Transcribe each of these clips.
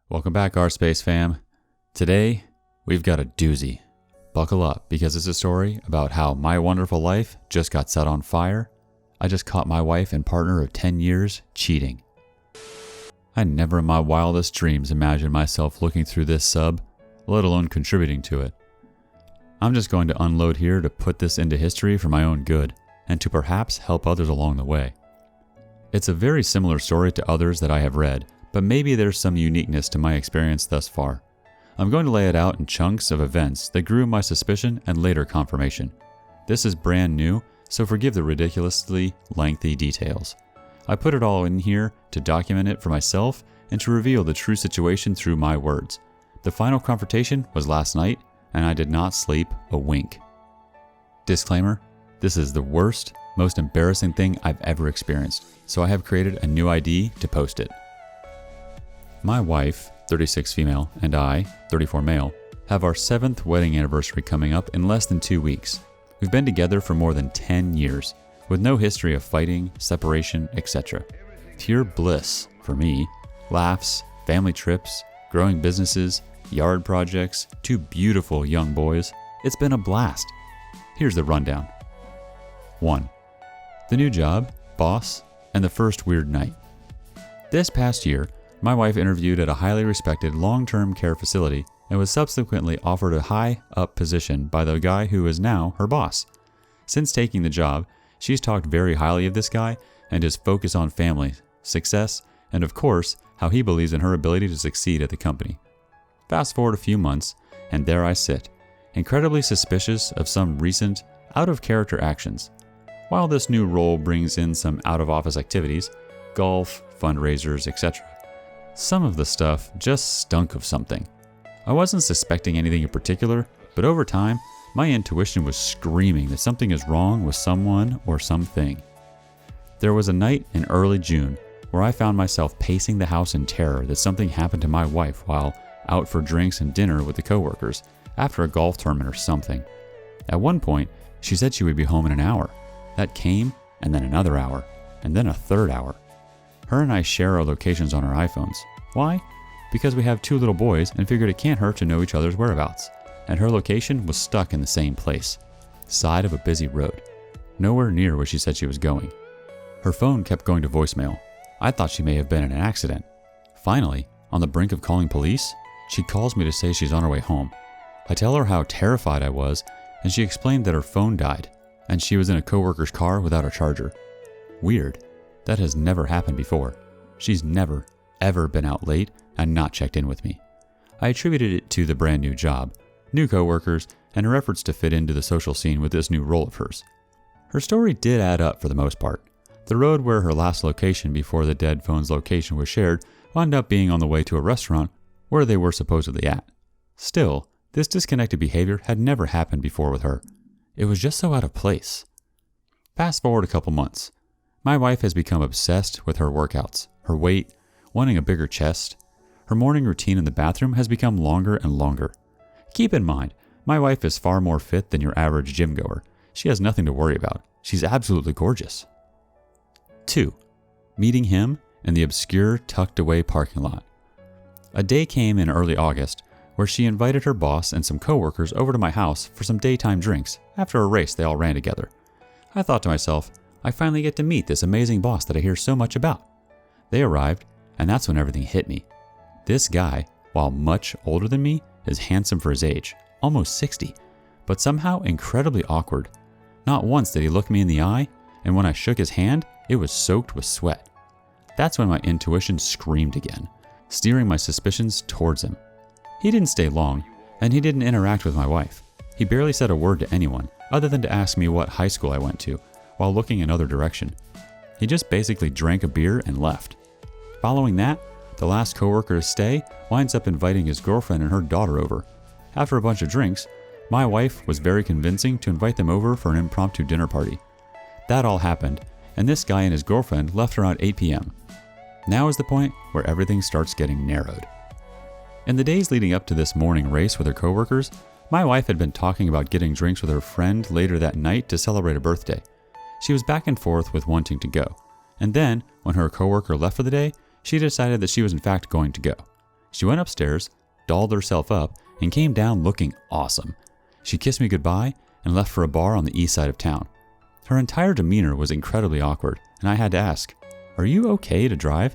Welcome back, rSpace fam. Today, we've got a doozy. Buckle up, because it's a story about how my wonderful life just got set on fire. I just caught my wife and partner of 10 years cheating. I never in my wildest dreams imagined myself looking through this sub, let alone contributing to it. I'm just going to unload here to put this into history for my own good, and to perhaps help others along the way. It's a very similar story to others that I have read, but maybe there's some uniqueness to my experience thus far. I'm going to lay it out in chunks of events that grew my suspicion and later confirmation. This is brand new, so forgive the ridiculously lengthy details. I put it all in here to document it for myself and to reveal the true situation through my words. The final confrontation was last night, and I did not sleep a wink. Disclaimer, this is the worst, most embarrassing thing I've ever experienced, so I have created a new ID to post it. My wife, 36 female, and I, 34 male, have our 7th wedding anniversary coming up in less than 2 weeks. We've been together for more than 10 years, with no history of fighting, separation, etc. Pure bliss for me. Laughs, family trips, growing businesses, yard projects, 2 beautiful young boys. It's been a blast. Here's the rundown. 1. The new job, boss, and the first weird night. This past year, my wife interviewed at a highly respected long-term care facility and was subsequently offered a high-up position by the guy who is now her boss. Since taking the job, she's talked very highly of this guy and his focus on family, success, and of course, how he believes in her ability to succeed at the company. Fast forward a few months, and there I sit, incredibly suspicious of some recent, out-of-character actions. While this new role brings in some out-of-office activities, golf, fundraisers, etc., some of the stuff just stunk of something. I wasn't suspecting anything in particular, but over time, my intuition was screaming that something is wrong with someone or something. There was a night in early June where I found myself pacing the house in terror that something happened to my wife while out for drinks and dinner with the coworkers after a golf tournament or something. At one point, she said she would be home in an hour. That came, and then another hour, and then a third hour. Her and I share our locations on our iPhones. Why? Because we have 2 little boys and figured it can't hurt to know each other's whereabouts. And her location was stuck in the same place. Side of a busy road. Nowhere near where she said she was going. Her phone kept going to voicemail. I thought she may have been in an accident. Finally, on the brink of calling police, she calls me to say she's on her way home. I tell her how terrified I was, and she explained that her phone died, and she was in a coworker's car without a charger. Weird. That has never happened before. She's never, ever been out late and not checked in with me. I attributed it to the brand new job, new coworkers, and her efforts to fit into the social scene with this new role of hers. Her story did add up for the most part. The road where her last location before the dead phone's location was shared wound up being on the way to a restaurant where they were supposedly at. Still, this disconnected behavior had never happened before with her. It was just so out of place. Fast forward a couple months. My wife has become obsessed with her workouts, her weight, wanting a bigger chest. Her morning routine in the bathroom has become longer and longer. Keep in mind, my wife is far more fit than your average gym goer. She has nothing to worry about. She's absolutely gorgeous. 2. Meeting him in the obscure, tucked-away parking lot. A day came in early August where she invited her boss and some coworkers over to my house for some daytime drinks after a race they all ran together. I thought to myself, I finally get to meet this amazing boss that I hear so much about. They arrived, and that's when everything hit me. This guy, while much older than me, is handsome for his age, almost 60, but somehow incredibly awkward. Not once did he look me in the eye, and when I shook his hand, it was soaked with sweat. That's when my intuition screamed again, steering my suspicions towards him. He didn't stay long, and he didn't interact with my wife. He barely said a word to anyone, other than to ask me what high school I went to, while looking another direction. He just basically drank a beer and left. Following that, the last coworker to stay winds up inviting his girlfriend and her daughter over. After a bunch of drinks, my wife was very convincing to invite them over for an impromptu dinner party. That all happened, and this guy and his girlfriend left around 8 p.m. Now is the point where everything starts getting narrowed. In the days leading up to this morning race with her coworkers, my wife had been talking about getting drinks with her friend later that night to celebrate a birthday. She was back and forth with wanting to go. And then, when her coworker left for the day, she decided that she was in fact going to go. She went upstairs, dolled herself up, and came down looking awesome. She kissed me goodbye and left for a bar on the east side of town. Her entire demeanor was incredibly awkward, and I had to ask, "Are you okay to drive?"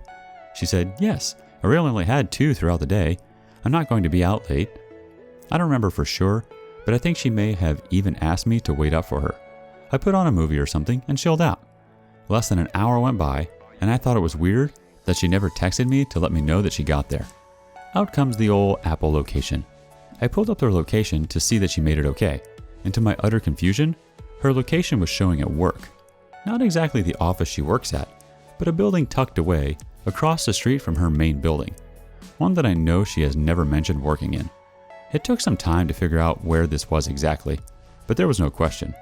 She said, "Yes, I really only had 2 throughout the day. I'm not going to be out late." I don't remember for sure, but I think she may have even asked me to wait up for her. I put on a movie or something and chilled out. Less than an hour went by, and I thought it was weird that she never texted me to let me know that she got there. Out comes the old Apple location. I pulled up their location to see that she made it okay, and to my utter confusion, her location was showing at work. Not exactly the office she works at, but a building tucked away across the street from her main building, one that I know she has never mentioned working in. It took some time to figure out where this was exactly, but there was no question.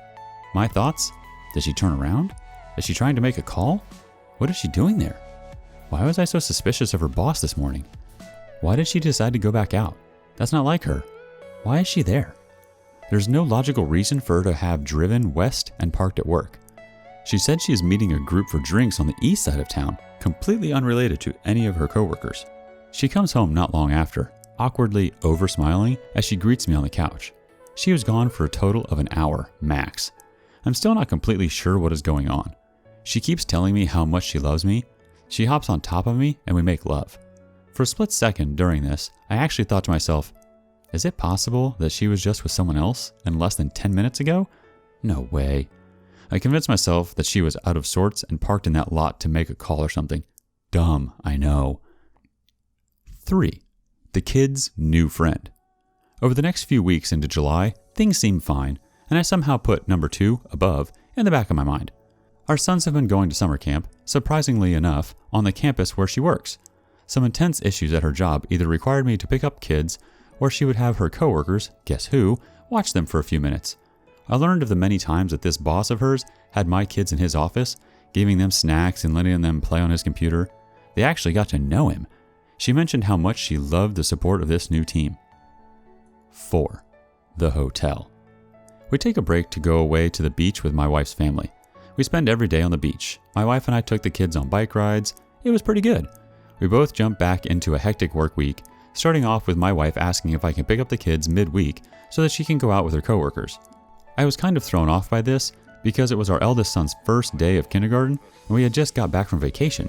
My thoughts? Did she turn around? Is she trying to make a call? What is she doing there? Why was I so suspicious of her boss this morning? Why did she decide to go back out? That's not like her. Why is she there? There's no logical reason for her to have driven west and parked at work. She said she is meeting a group for drinks on the east side of town, completely unrelated to any of her coworkers. She comes home not long after, awkwardly over-smiling as she greets me on the couch. She was gone for a total of an hour, max. I'm still not completely sure what is going on. She keeps telling me how much she loves me. She hops on top of me and we make love. For a split second during this, I actually thought to myself, is it possible that she was just with someone else and less than 10 minutes ago? No way. I convinced myself that she was out of sorts and parked in that lot to make a call or something. Dumb, I know. 3. The kid's new friend. Over the next few weeks into July, things seem fine, and I somehow put number 2, above, in the back of my mind. Our sons have been going to summer camp, surprisingly enough, on the campus where she works. Some intense issues at her job either required me to pick up kids, or she would have her coworkers, guess who, watch them for a few minutes. I learned of the many times that this boss of hers had my kids in his office, giving them snacks and letting them play on his computer. They actually got to know him. She mentioned how much she loved the support of this new team. 4. The hotel. We take a break to go away to the beach with my wife's family. We spend every day on the beach. My wife and I took the kids on bike rides. It was pretty good. We both jumped back into a hectic work week, starting off with my wife asking if I can pick up the kids mid-week so that she can go out with her coworkers. I was kind of thrown off by this because it was our eldest son's first day of kindergarten and we had just got back from vacation.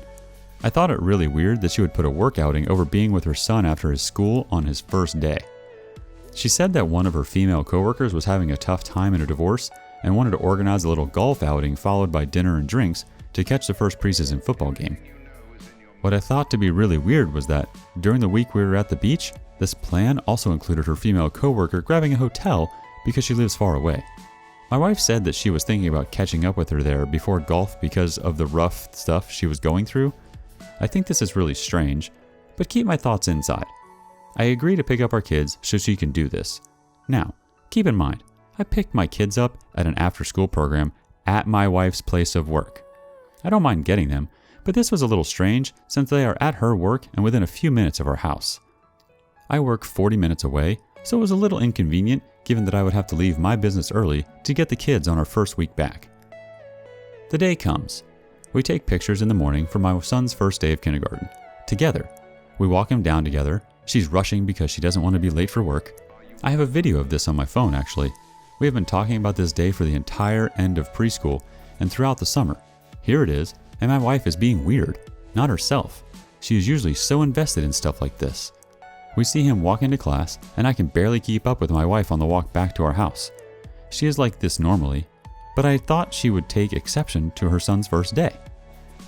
I thought it really weird that she would put a work outing over being with her son after his school on his first day. She said that one of her female coworkers was having a tough time in a divorce and wanted to organize a little golf outing followed by dinner and drinks to catch the first preseason football game. What I thought to be really weird was that during the week we were at the beach, this plan also included her female coworker grabbing a hotel because she lives far away. My wife said that she was thinking about catching up with her there before golf because of the rough stuff she was going through. I think this is really strange, but keep my thoughts inside. I agree to pick up our kids so she can do this. Now, keep in mind, I picked my kids up at an after-school program at my wife's place of work. I don't mind getting them, but this was a little strange since they are at her work and within a few minutes of our house. I work 40 minutes away, so it was a little inconvenient given that I would have to leave my business early to get the kids on our first week back. The day comes. We take pictures in the morning for my son's first day of kindergarten. Together. We walk him down together. She's rushing because she doesn't want to be late for work. I have a video of this on my phone actually. We have been talking about this day for the entire end of preschool and throughout the summer. Here it is, and my wife is being weird, not herself. She is usually so invested in stuff like this. We see him walk into class, and I can barely keep up with my wife on the walk back to our house. She is like this normally, but I thought she would take exception to her son's first day.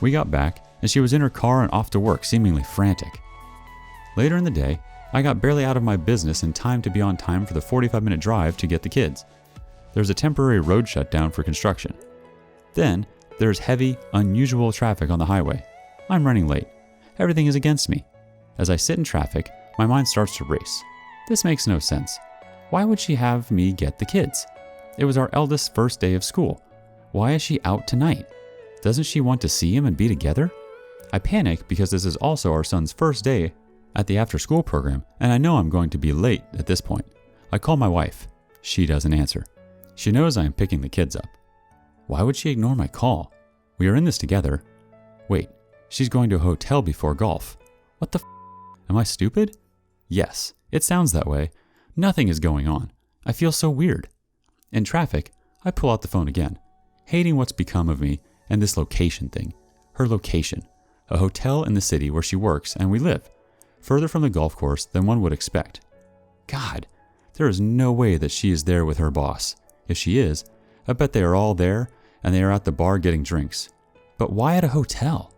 We got back, and she was in her car and off to work, seemingly frantic. Later in the day, I got barely out of my business in time to be on time for the 45-minute drive to get the kids. There's a temporary road shutdown for construction. Then, there's heavy, unusual traffic on the highway. I'm running late. Everything is against me. As I sit in traffic, my mind starts to race. This makes no sense. Why would she have me get the kids? It was our eldest's first day of school. Why is she out tonight? Doesn't she want to see him and be together? I panic because this is also our son's first day at the after-school program, and I know I'm going to be late at this point. I call my wife. She doesn't answer. She knows I am picking the kids up. Why would she ignore my call? We are in this together. Wait, she's going to a hotel before golf. What the f***? Am I stupid? Yes, it sounds that way. Nothing is going on. I feel so weird. In traffic, I pull out the phone again, hating what's become of me and this location thing. Her location. A hotel in the city where she works and we live, further from the golf course than one would expect. God, there is no way that she is there with her boss. If she is, I bet they are all there and they are at the bar getting drinks. But why at a hotel?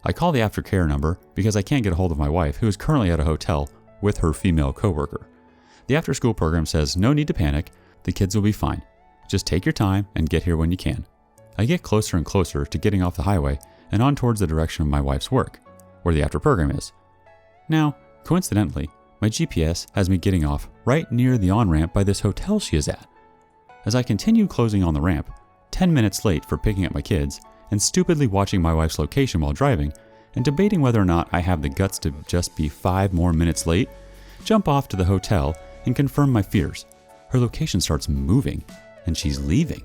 I call the aftercare number because I can't get a hold of my wife, who is currently at a hotel with her female coworker. The after-school program says no need to panic, the kids will be fine. Just take your time and get here when you can. I get closer and closer to getting off the highway and on towards the direction of my wife's work, where the after program is. Now, coincidentally, my GPS has me getting off right near the on-ramp by this hotel she is at. As I continue closing on the ramp, 10 minutes late for picking up my kids, and stupidly watching my wife's location while driving, and debating whether or not I have the guts to just be 5 more minutes late, jump off to the hotel and confirm my fears. Her location starts moving, and she's leaving.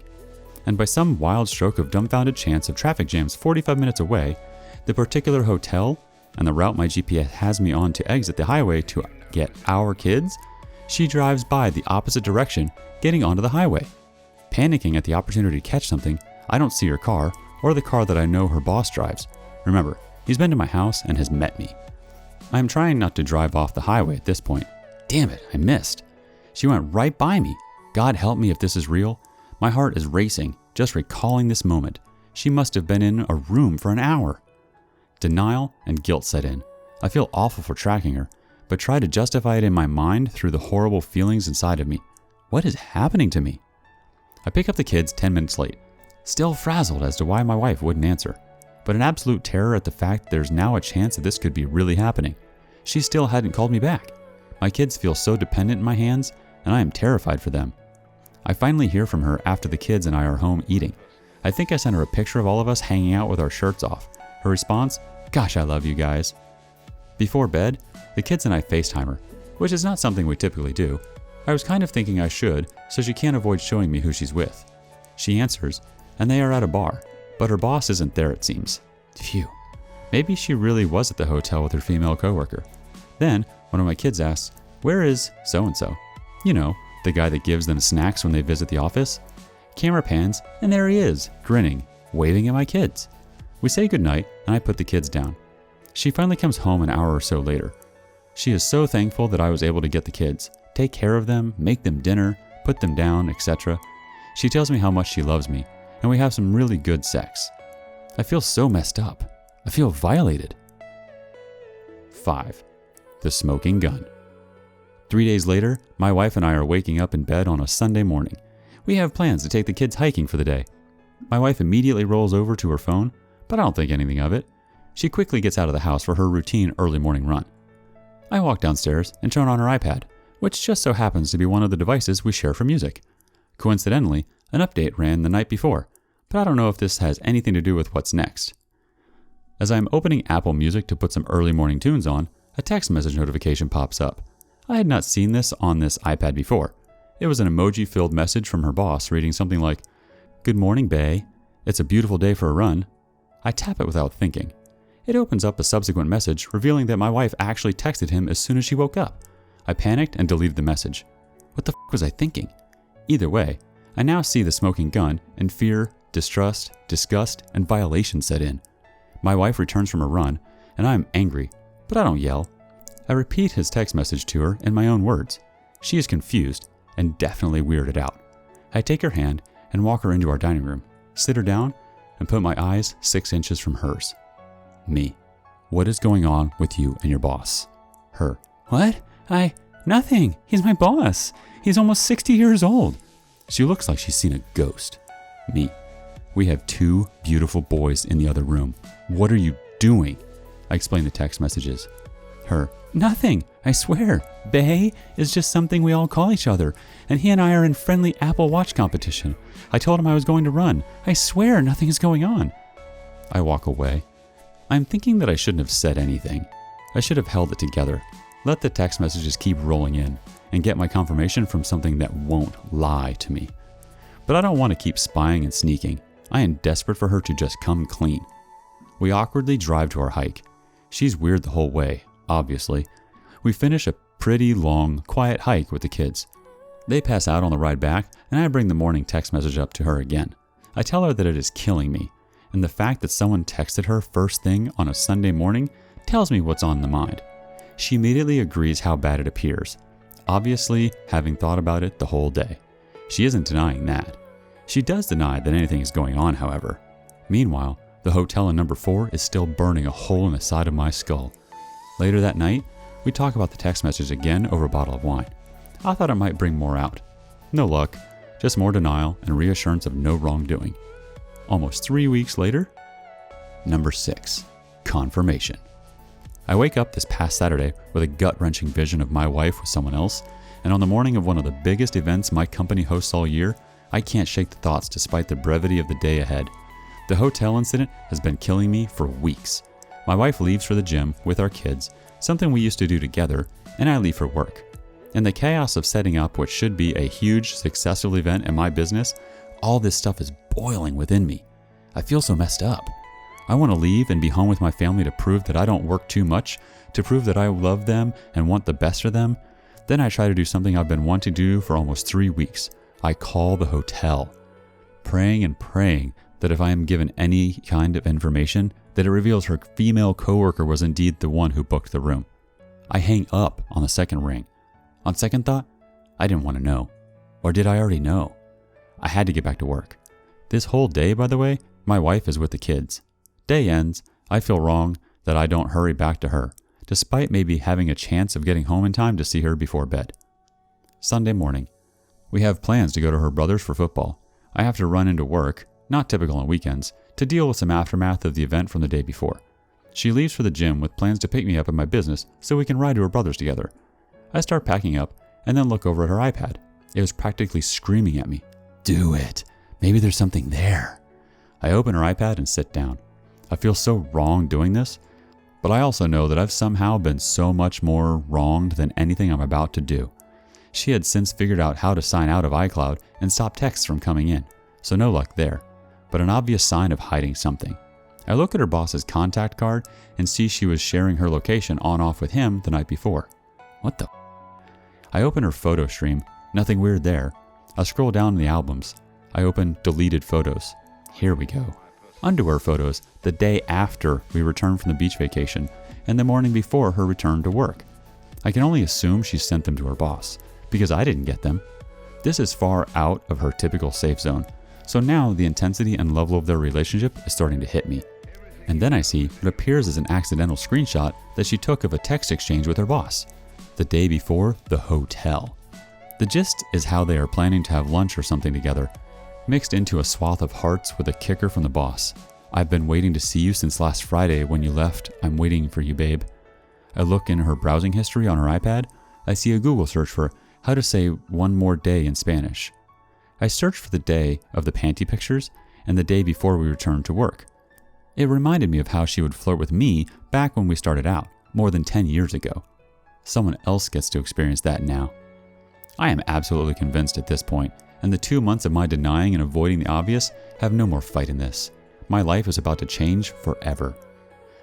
And by some wild stroke of dumbfounded chance of traffic jams 45 minutes away, the particular hotel and the route my GPS has me on to exit the highway to get our kids, she drives by the opposite direction, getting onto the highway. Panicking at the opportunity to catch something, I don't see her car or the car that I know her boss drives. Remember, he's been to my house and has met me. I am trying not to drive off the highway at this point. Damn it, I missed. She went right by me. God help me if this is real. My heart is racing, just recalling this moment. She must have been in a room for an hour. Denial and guilt set in. I feel awful for tracking her, but try to justify it in my mind through the horrible feelings inside of me. What is happening to me? I pick up the kids 10 minutes late, still frazzled as to why my wife wouldn't answer, but in absolute terror at the fact there's now a chance that this could be really happening. She still hadn't called me back. My kids feel so dependent in my hands, and I am terrified for them. I finally hear from her after the kids and I are home eating. I think I sent her a picture of all of us hanging out with our shirts off. Her response, "Gosh, I love you guys." Before bed, the kids and I FaceTime her, which is not something we typically do. I was kind of thinking I should, so she can't avoid showing me who she's with. She answers, and they are at a bar, but her boss isn't there, it seems. Phew. Maybe she really was at the hotel with her female coworker. Then, one of my kids asks, "Where is so-and-so?" You know, the guy that gives them snacks when they visit the office. Camera pans, and there he is, grinning, waving at my kids. We say goodnight, and I put the kids down. She finally comes home an hour or so later. She is so thankful that I was able to get the kids, take care of them, make them dinner, put them down, etc. She tells me how much she loves me, and we have some really good sex. I feel so messed up. I feel violated. 5. The smoking gun. 3 days later, my wife and I are waking up in bed on a Sunday morning. We have plans to take the kids hiking for the day. My wife immediately rolls over to her phone, but I don't think anything of it. She quickly gets out of the house for her routine early morning run. I walk downstairs and turn on her iPad, which just so happens to be one of the devices we share for music. Coincidentally, an update ran the night before, but I don't know if this has anything to do with what's next. As I am opening Apple Music to put some early morning tunes on, a text message notification pops up. I had not seen this on this iPad before. It was an emoji-filled message from her boss reading something like, "Good morning, bae. It's a beautiful day for a run." I tap it without thinking. It opens up a subsequent message revealing that my wife actually texted him as soon as she woke up. I panicked and deleted the message. What the f was I thinking? Either way, I now see the smoking gun, and fear, distrust, disgust, and violation set in. My wife returns from her run, and I am angry, but I don't yell. I repeat his text message to her in my own words. She is confused and definitely weirded out. I take her hand and walk her into our dining room, sit her down, and put my eyes 6 inches from hers. Me. What is going on with you and your boss? Her. What? Nothing. He's my boss. He's almost 60 years old. She looks like she's seen a ghost. Me. We have 2 beautiful boys in the other room. What are you doing? I explain the text messages. Her. Nothing. I swear. Bae is just something we all call each other, and he and I are in friendly Apple Watch competition. I told him I was going to run. I swear nothing is going on. I walk away. I'm thinking that I shouldn't have said anything. I should have held it together, let the text messages keep rolling in, and get my confirmation from something that won't lie to me. But I don't want to keep spying and sneaking. I am desperate for her to just come clean. We awkwardly drive to our hike. She's weird the whole way, obviously. We finish a pretty long, quiet hike with the kids. They pass out on the ride back, and I bring the morning text message up to her again. I tell her that it is killing me, and the fact that someone texted her first thing on a Sunday morning tells me what's on the mind. She immediately agrees how bad it appears, obviously having thought about it the whole day. She isn't denying that. She does deny that anything is going on, however. Meanwhile, the hotel in number 4 is still burning a hole in the side of my skull. Later that night, we talk about the text message again over a bottle of wine. I thought it might bring more out. No luck, just more denial and reassurance of no wrongdoing. Almost 3 weeks later, number 6, confirmation. I wake up this past Saturday with a gut-wrenching vision of my wife with someone else, and on the morning of one of the biggest events my company hosts all year, I can't shake the thoughts despite the brevity of the day ahead. The hotel incident has been killing me for weeks. My wife leaves for the gym with our kids, something we used to do together, and I leave for work. In the chaos of setting up what should be a huge, successful event in my business, all this stuff is boiling within me. I feel so messed up. I want to leave and be home with my family to prove that I don't work too much, to prove that I love them and want the best for them. Then I try to do something I've been wanting to do for almost 3 weeks. I call the hotel, praying and praying that if I am given any kind of information, that it reveals her female coworker was indeed the one who booked the room. I hang up on the second ring. On second thought, I didn't want to know. Or did I already know? I had to get back to work. This whole day, by the way, my wife is with the kids. Day ends, I feel wrong that I don't hurry back to her, despite maybe having a chance of getting home in time to see her before bed. Sunday morning. We have plans to go to her brother's for football. I have to run into work, not typical on weekends, to deal with some aftermath of the event from the day before. She leaves for the gym with plans to pick me up at my business so we can ride to her brother's together. I start packing up and then look over at her iPad. It was practically screaming at me. Do it. Maybe there's something there. I open her iPad and sit down. I feel so wrong doing this, but I also know that I've somehow been so much more wronged than anything I'm about to do. She had since figured out how to sign out of iCloud and stop texts from coming in, so no luck there, but an obvious sign of hiding something. I look at her boss's contact card and see she was sharing her location on-off with him the night before. What the? I open her photo stream, nothing weird there. I scroll down in the albums. I open deleted photos. Here we go. Underwear photos the day after we returned from the beach vacation and the morning before her return to work. I can only assume she sent them to her boss, because I didn't get them. This is far out of her typical safe zone, so now the intensity and level of their relationship is starting to hit me. And then I see what appears as an accidental screenshot that she took of a text exchange with her boss, the day before the hotel. The gist is how they are planning to have lunch or something together, mixed into a swath of hearts with a kicker from the boss. I've been waiting to see you since last Friday when you left. I'm waiting for you, babe. I look in her browsing history on her iPad. I see a Google search for how to say one more day in Spanish. I searched for the day of the panty pictures and the day before we returned to work. It reminded me of how she would flirt with me back when we started out, more than 10 years ago. Someone else gets to experience that now. I am absolutely convinced at this point, and the 2 months of my denying and avoiding the obvious have no more fight in this. My life is about to change forever.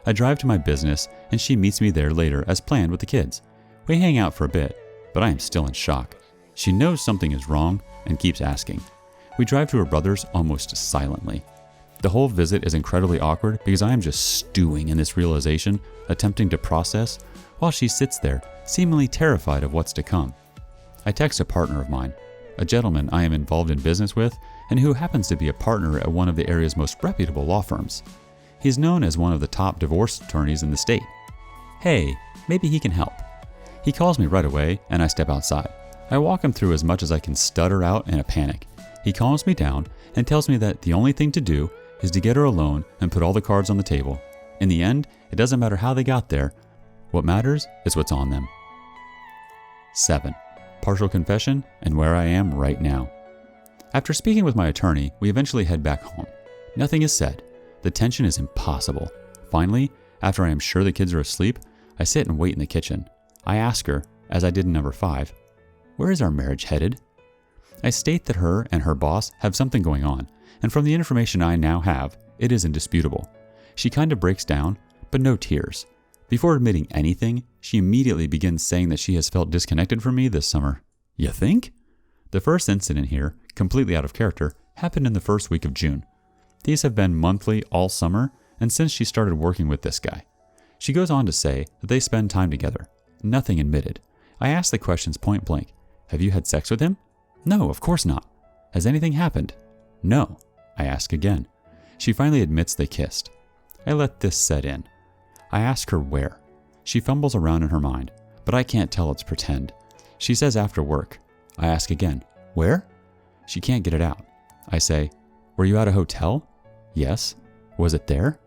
I drive to my business, and she meets me there later as planned with the kids. We hang out for a bit, but I am still in shock. She knows something is wrong and keeps asking. We drive to her brother's almost silently. The whole visit is incredibly awkward because I am just stewing in this realization, attempting to process, while she sits there, seemingly terrified of what's to come. I text a partner of mine, a gentleman I am involved in business with, and who happens to be a partner at one of the area's most reputable law firms. He's known as one of the top divorce attorneys in the state. Hey, maybe he can help. He calls me right away, and I step outside. I walk him through as much as I can stutter out in a panic. He calms me down and tells me that the only thing to do is to get her alone and put all the cards on the table. In the end, it doesn't matter how they got there. What matters is what's on them. 7. Partial confession and where I am right now. After speaking with my attorney, we eventually head back home. Nothing is said. The tension is impossible. Finally, after I am sure the kids are asleep, I sit and wait in the kitchen. I ask her, as I did in number 5, where is our marriage headed? I state that her and her boss have something going on, and from the information I now have, it is indisputable. She kind of breaks down, but no tears. Before admitting anything, she immediately begins saying that she has felt disconnected from me this summer. You think? The first incident here, completely out of character, happened in the first week of June. These have been monthly all summer, and since she started working with this guy. She goes on to say that they spend time together. Nothing admitted. I ask the questions point blank. Have you had sex with him? No, of course not. Has anything happened? No. I ask again. She finally admits they kissed. I let this set in. I ask her where. She fumbles around in her mind, but I can't tell it's pretend. She says after work. I ask again, where? She can't get it out. I say, were you at a hotel? Yes. Was it there?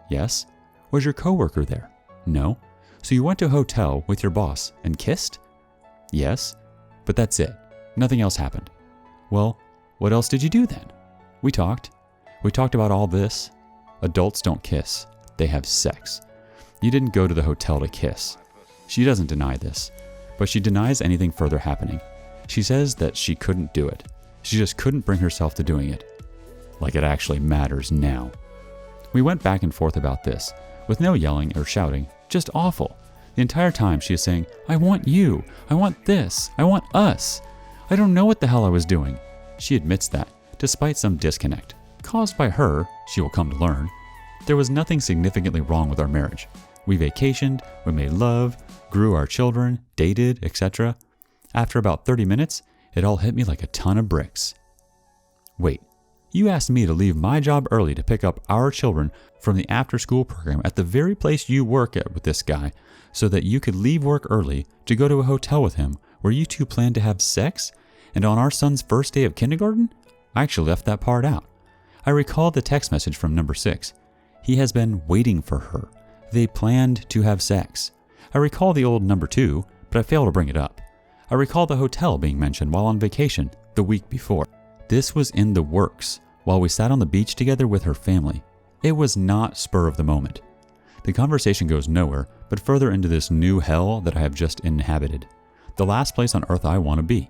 Yes. Was your coworker there? No. So you went to a hotel with your boss and kissed? Yes. But that's it. Nothing else happened. Well, what else did you do then? We talked. We talked about all this. Adults don't kiss. They have sex. You didn't go to the hotel to kiss. She doesn't deny this, but she denies anything further happening. She says that she couldn't do it. She just couldn't bring herself to doing it. Like it actually matters now. We went back and forth about this, with no yelling or shouting, just awful. The entire time she is saying, I want you, I want this, I want us. I don't know what the hell I was doing. She admits that, despite some disconnect, caused by her, she will come to learn. There was nothing significantly wrong with our marriage. We vacationed, we made love, grew our children, dated, etc. After about 30 minutes, it all hit me like a ton of bricks. Wait, you asked me to leave my job early to pick up our children from the after-school program at the very place you work at with this guy so that you could leave work early to go to a hotel with him where you two planned to have sex? And on our son's first day of kindergarten? I actually left that part out. I recall the text message from number 6. He has been waiting for her. They planned to have sex. I recall the old number 2, but I fail to bring it up. I recall the hotel being mentioned while on vacation the week before. This was in the works while we sat on the beach together with her family. It was not spur of the moment. The conversation goes nowhere, but further into this new hell that I have just inhabited. The last place on earth I want to be.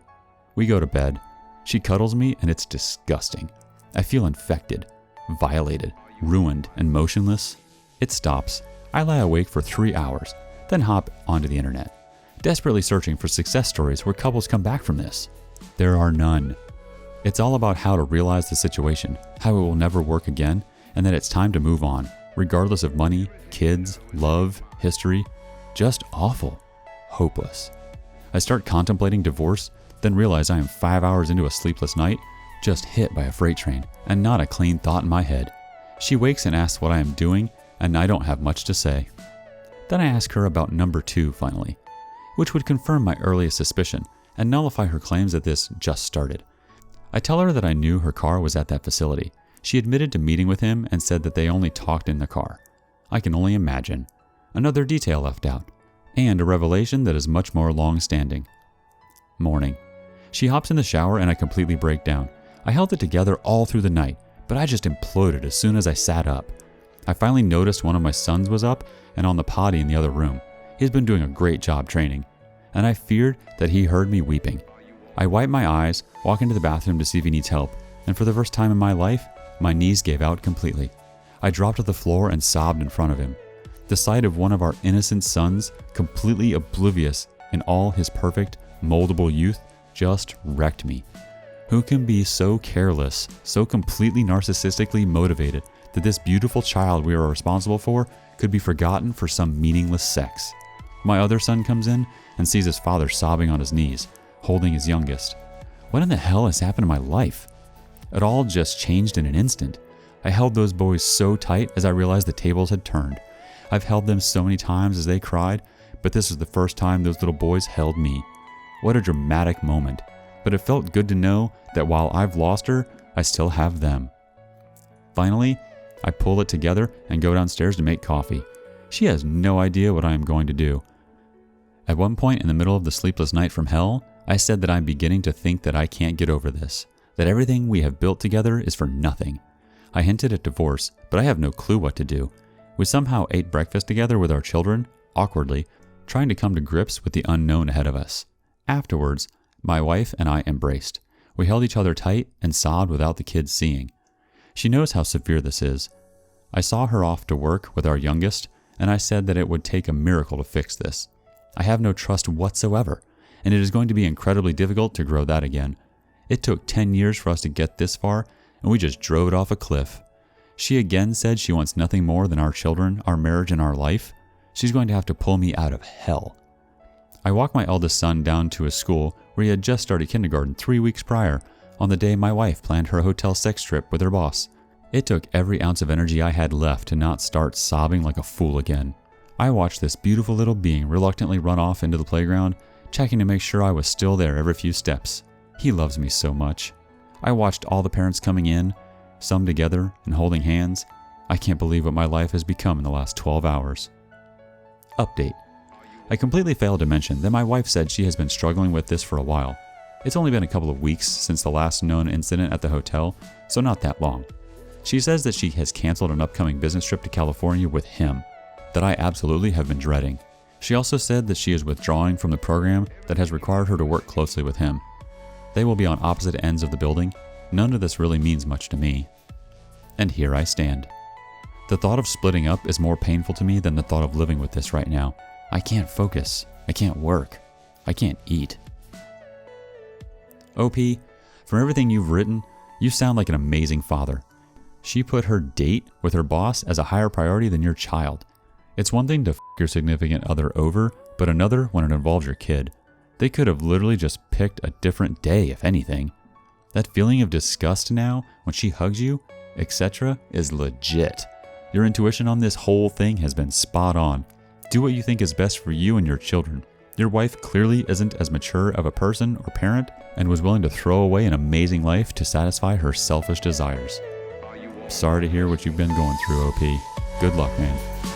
We go to bed. She cuddles me and it's disgusting. I feel infected, violated, ruined, and motionless. It stops. I lie awake for 3 hours, then hop onto the internet, desperately searching for success stories where couples come back from this. There are none. It's all about how to realize the situation, how it will never work again, and that it's time to move on, regardless of money, kids, love, history. Just awful. Hopeless. I start contemplating divorce, then realize I am 5 hours into a sleepless night, just hit by a freight train, and not a clean thought in my head. She wakes and asks what I am doing, and I don't have much to say. Then I ask her about number 2 finally, which would confirm my earliest suspicion and nullify her claims that this just started. I tell her that I knew her car was at that facility. She admitted to meeting with him and said that they only talked in the car. I can only imagine. Another detail left out, and a revelation that is much more long-standing. Morning. She hops in the shower and I completely break down. I held it together all through the night, but I just imploded as soon as I sat up. I finally noticed one of my sons was up and on the potty in the other room. He's been doing a great job training, and I feared that he heard me weeping. I wipe my eyes, walk into the bathroom to see if he needs help, and for the first time in my life, my knees gave out completely. I dropped to the floor and sobbed in front of him. The sight of one of our innocent sons, completely oblivious in all his perfect, moldable youth, just wrecked me. Who can be so careless, so completely narcissistically motivated that this beautiful child we are responsible for could be forgotten for some meaningless sex? My other son comes in and sees his father sobbing on his knees, holding his youngest. What in the hell has happened to my life? It all just changed in an instant. I held those boys so tight as I realized the tables had turned. I've held them so many times as they cried, but this was the first time those little boys held me. What a dramatic moment. But it felt good to know that while I've lost her, I still have them. Finally, I pull it together and go downstairs to make coffee. She has no idea what I am going to do. At one point in the middle of the sleepless night from hell, I said that I'm beginning to think that I can't get over this, that everything we have built together is for nothing. I hinted at divorce, but I have no clue what to do. We somehow ate breakfast together with our children, awkwardly, trying to come to grips with the unknown ahead of us. Afterwards, my wife and I embraced. We held each other tight and sobbed without the kids seeing. She knows how severe this is. I saw her off to work with our youngest, and I said that it would take a miracle to fix this. I have no trust whatsoever, and it is going to be incredibly difficult to grow that again. It took 10 years for us to get this far, and we just drove it off a cliff. She again said she wants nothing more than our children, our marriage, and our life. She's going to have to pull me out of hell. I walked my eldest son down to his school where he had just started kindergarten 3 weeks prior, on the day my wife planned her hotel sex trip with her boss. It took every ounce of energy I had left to not start sobbing like a fool again. I watched this beautiful little being reluctantly run off into the playground, checking to make sure I was still there every few steps. He loves me so much. I watched all the parents coming in, some together and holding hands. I can't believe what my life has become in the last 12 hours. Update. I completely failed to mention that my wife said she has been struggling with this for a while. It's only been a couple of weeks since the last known incident at the hotel, so not that long. She says that she has canceled an upcoming business trip to California with him, that I absolutely have been dreading. She also said that she is withdrawing from the program that has required her to work closely with him. They will be on opposite ends of the building. None of this really means much to me. And here I stand. The thought of splitting up is more painful to me than the thought of living with this right now. I can't focus. I can't work. I can't eat. OP, from everything you've written, you sound like an amazing father. She put her date with her boss as a higher priority than your child. It's one thing to f your significant other over, but another when it involves your kid. They could have literally just picked a different day, if anything. That feeling of disgust now, when she hugs you, etc., is legit. Your intuition on this whole thing has been spot on. Do what you think is best for you and your children. Your wife clearly isn't as mature of a person or parent and was willing to throw away an amazing life to satisfy her selfish desires. Sorry to hear what you've been going through, OP. Good luck, man.